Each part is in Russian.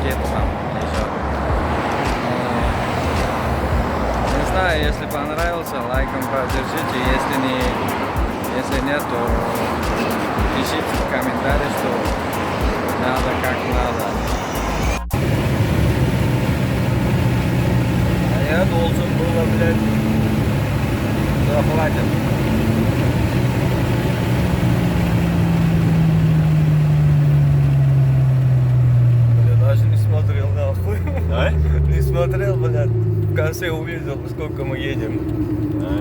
где-то там лежат. Не знаю, если понравился, лайком поддержите. Если нет, то пишите в комментариях, что надо, как надо. А я должен было, блядь, заплатить. Даже не смотрел, нахуй. А? Не смотрел, блядь. В конце увидел, сколько мы едем. А?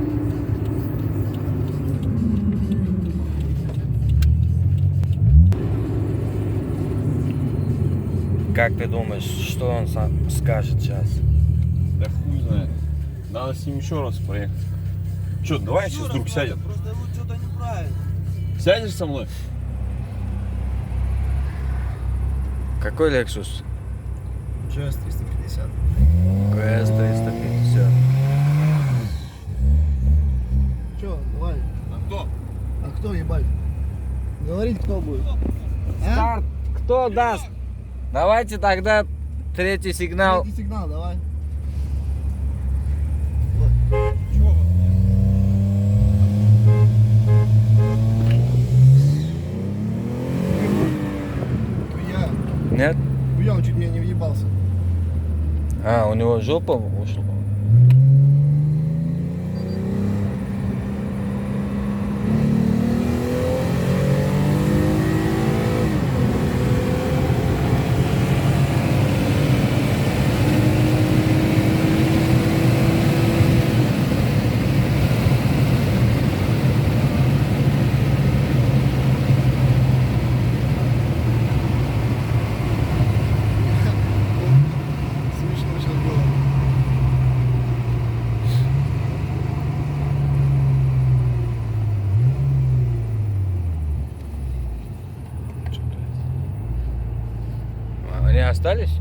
Как ты думаешь, что он сам скажет сейчас? Да хуй знает. Надо с ним еще раз проехать. Че, давай сейчас вдруг сядем? Просто вот что-то неправильно. Сядешь со мной? Какой Lexus? GS 350. GS 350. Че, давай. А кто? А кто, ебать? Говорить кто будет? Старт кто даст? Давайте тогда третий сигнал. Третий сигнал, давай. Хуя. Нет? Хуя, он чуть меня не въебался. А, у него жопа ушла. Смешно сейчас было. Они остались?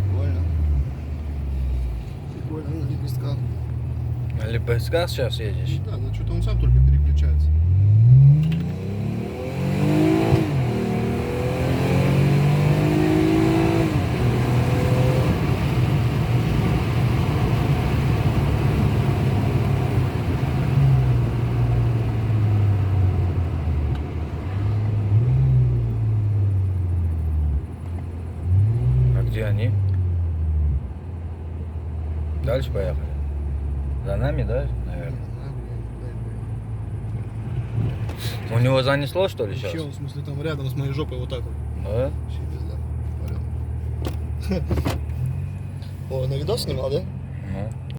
Прикольно. Прикольно, на лепестках. На лепестках сейчас едешь? Да, ну что-то он сам только переключается. А где они? Дальше поехали. За нами, да, наверное? У него занесло, что ли, сейчас? Вообще, в смысле, там рядом с моей жопой вот так вот. Да? Вообще пизда. О, на видос снимал, да?